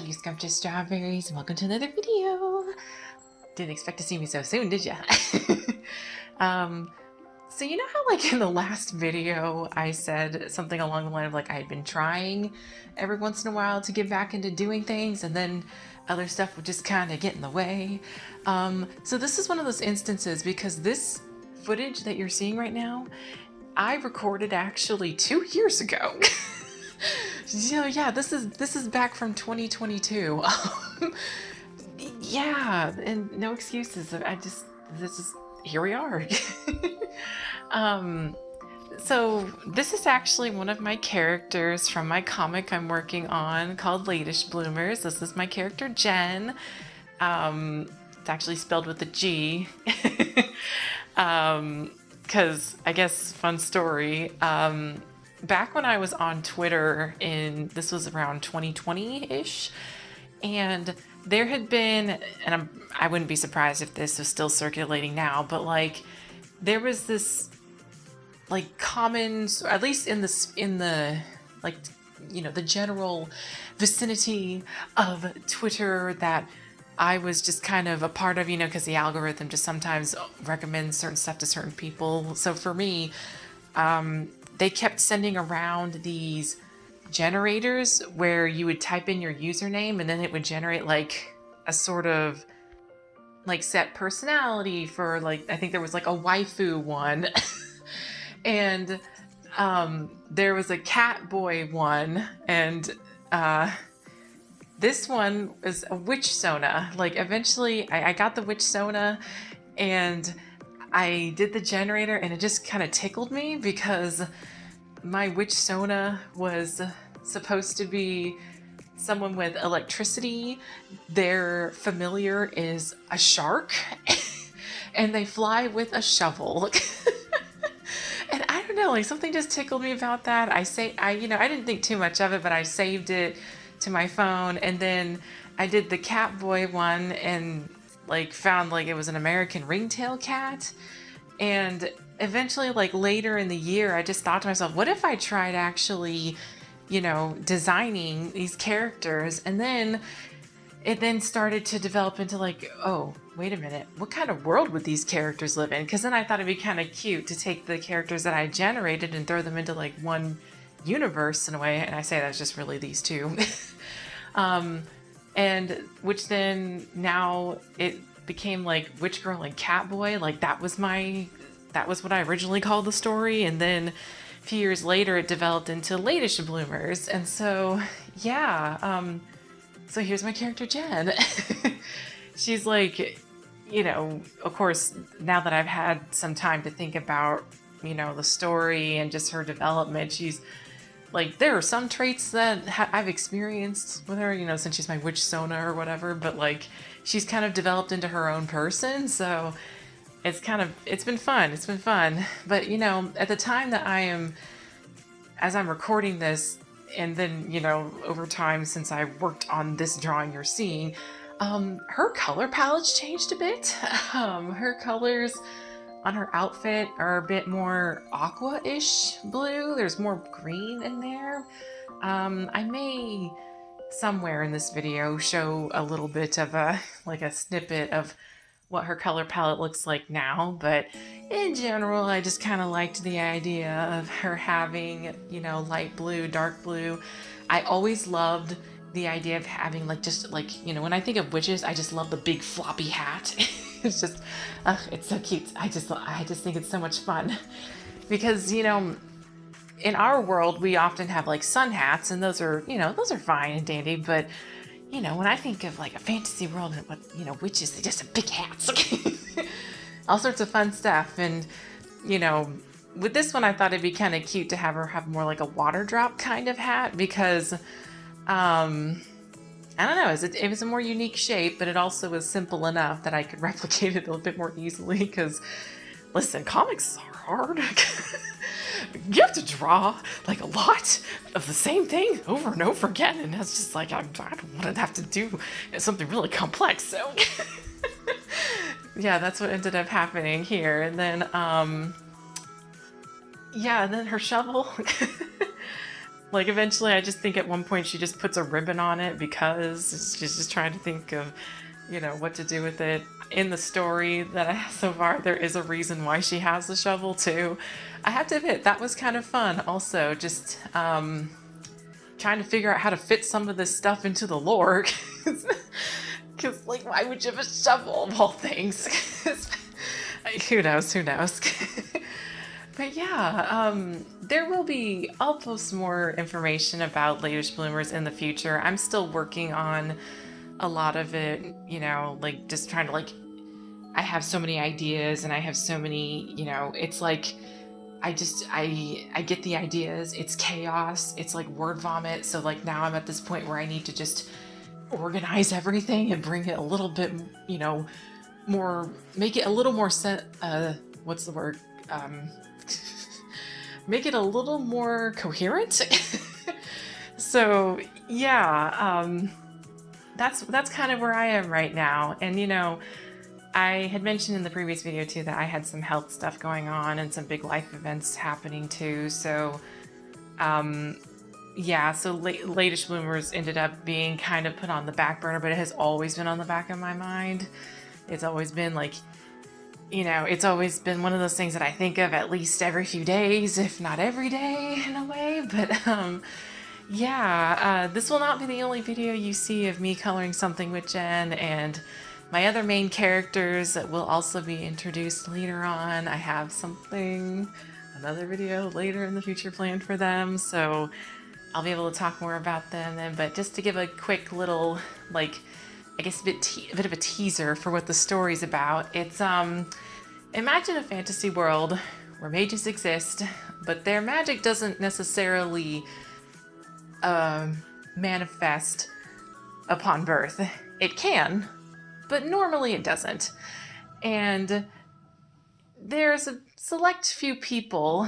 you scrumptious strawberries, and welcome to another video. Didn't expect to see me so soon, did ya? So you know how like in the last video I said something along the line of like I had been trying every once in a while to get back into doing things, and then other stuff would just kind of get in the way. So this is one of those instances, because this footage that you're seeing right now, I recorded actually 2 years ago. So yeah, this is back from 2022. Yeah, and no excuses. Here we are. So this is actually one of my characters from my comic I'm working on called Latish Bloomers. This is my character Jen. It's actually spelled with a G. Because I guess, fun story, back when I was on Twitter this was around 2020-ish, and there had been, and I wouldn't be surprised if this was still circulating now, but like there was this like common, at least in the like, you know, the general vicinity of Twitter that I was just kind of a part of, you know, because the algorithm just sometimes recommends certain stuff to certain people. So for me, they kept sending around these generators where you would type in your username and then it would generate like a sort of like set personality for, like, I think there was like a waifu one and there was a cat boy one, and this one was a witch Sona. Like eventually I got the witch Sona and I did the generator, and it just kind of tickled me because my witch Sona was supposed to be someone with electricity. Their familiar is a shark and they fly with a shovel. And I don't know, like something just tickled me about that. I didn't think too much of it, but I saved it to my phone, and then I did the cat boy one and like found like it was an American ringtail cat. And eventually, like later in the year, I just thought to myself, what if I tried actually, you know, designing these characters? And then it then started to develop into like, oh, wait a minute, what kind of world would these characters live in? Because then I thought it'd be kind of cute to take the characters that I generated and throw them into like one universe in a way. And I say that's just really these two. And which then now it became like Witch Girl and Cat Boy. Like that was what I originally called the story. And then a few years later it developed into Latish Bloomers. And so yeah, so here's my character Jen. She's like, you know, of course, now that I've had some time to think about, you know, the story and just her development, she's like, there are some traits that I've experienced with her, you know, since she's my witch Sona or whatever, but like she's kind of developed into her own person. So it's been fun. But, you know, at the time that as I'm recording this, and then, you know, over time since I worked on this drawing you're seeing, her color palette's changed a bit. Her colors on her outfit are a bit more aqua-ish blue. There's more green in there. I may somewhere in this video show a little bit of a snippet of what her color palette looks like now, but in general I just kind of liked the idea of her having, you know, light blue, dark blue. I always loved the idea of having like, just like, you know, when I think of witches, I just love the big floppy hat. It's just, it's so cute. I just think it's so much fun because, you know, in our world, we often have like sun hats, and those are fine and dandy. But, you know, when I think of like a fantasy world and what, you know, witches, they just have big hats, all sorts of fun stuff. And, you know, with this one, I thought it'd be kind of cute to have her have more like a water drop kind of hat because, I don't know, it was a more unique shape, but it also was simple enough that I could replicate it a little bit more easily because, listen, comics are hard. You have to draw like a lot of the same thing over and over again, and that's just like, I don't want to have to do something really complex, so yeah, that's what ended up happening here. And then, yeah, and then her shovel. Like, eventually, I just think at one point she just puts a ribbon on it because she's just trying to think of, you know, what to do with it. In the story that I have so far, there is a reason why she has the shovel, too. I have to admit, that was kind of fun. Also, just trying to figure out how to fit some of this stuff into the lore. Because, like, why would you have a shovel of all things? Who knows? Who knows? But yeah, there will be, I'll post more information about Latish Bloomers in the future. I'm still working on a lot of it, you know, like just trying to like, I have so many ideas and I have so many, you know, it's like, I get the ideas, it's chaos, it's like word vomit. So like now I'm at this point where I need to just organize everything and bring it a little bit, you know, more, make it a little more, what's the word? Make it a little more coherent. So yeah, that's kind of where I am right now. And you know, I had mentioned in the previous video too that I had some health stuff going on and some big life events happening too. So yeah, so Latish Bloomers ended up being kind of put on the back burner, but it has always been on the back of my mind. It's always been like, you know, it's always been one of those things that I think of at least every few days, if not every day in a way. But yeah, this will not be the only video you see of me coloring something with Jen, and my other main characters that will also be introduced later on. I have another video later in the future planned for them, so I'll be able to talk more about them then. But just to give a quick little, like, I guess a bit of a teaser for what the story's about. It's imagine a fantasy world where mages exist, but their magic doesn't necessarily manifest upon birth. It can, but normally it doesn't. And there's a select few people,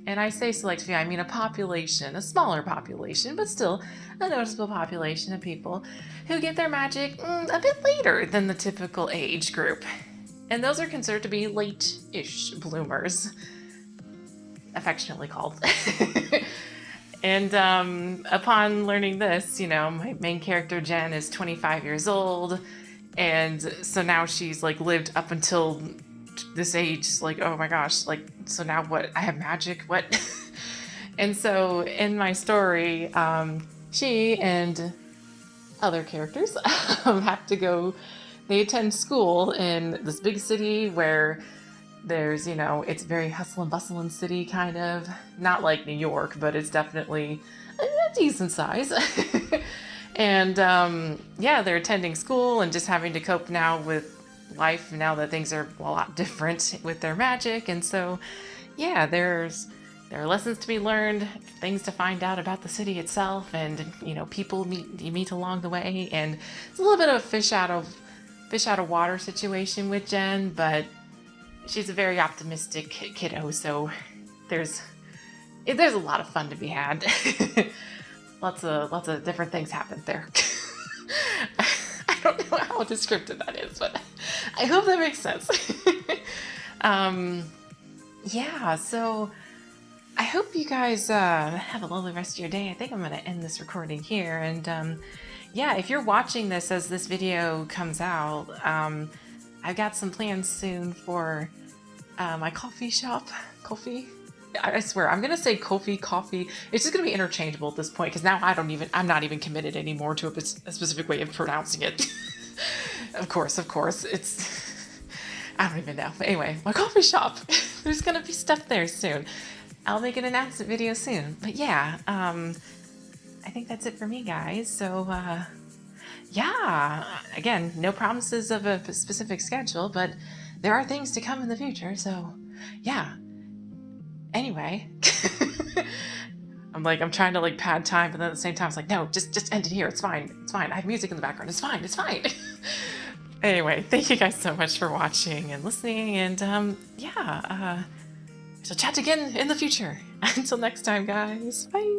and I say select few, I mean a population, a smaller population, but still a noticeable population of people who get their magic a bit later than the typical age group. And those are considered to be late-ish bloomers, affectionately called. And upon learning this, you know, my main character Jen is 25 years old, and so now she's like lived up until this age, like, oh my gosh, like, so now what? I have magic, what? And so in my story, she and other characters have to go, they attend school in this big city where there's, you know, it's very hustle and bustling city, kind of, not like New York, but it's definitely a decent size. And yeah, they're attending school and just having to cope now with life now that things are a lot different with their magic. And so yeah, there are lessons to be learned, things to find out about the city itself, and you know, people you meet along the way. And it's a little bit of a fish out of water situation with Jen, but she's a very optimistic kiddo, so there's a lot of fun to be had. lots of different things happen there. I don't know how descriptive that is, but I hope that makes sense. Yeah, so I hope you guys have a lovely rest of your day. I think I'm going to end this recording here. And yeah, if you're watching this as this video comes out, I've got some plans soon for my coffee shop. Coffee? I swear, I'm going to say coffee. It's just going to be interchangeable at this point, because now I'm not even committed anymore to a specific way of pronouncing it. Of course. I don't even know. But anyway, my coffee shop. There's going to be stuff there soon. I'll make an announcement video soon. But yeah, I think that's it for me, guys. So, yeah, again, no promises of a specific schedule, but there are things to come in the future. So, yeah. Anyway, I'm trying to like pad time, but then at the same time, it's like, no, just end it here. It's fine. I have music in the background. It's fine. Anyway, thank you guys so much for watching and listening. And yeah, so chat again in the future. Until next time, guys. Bye.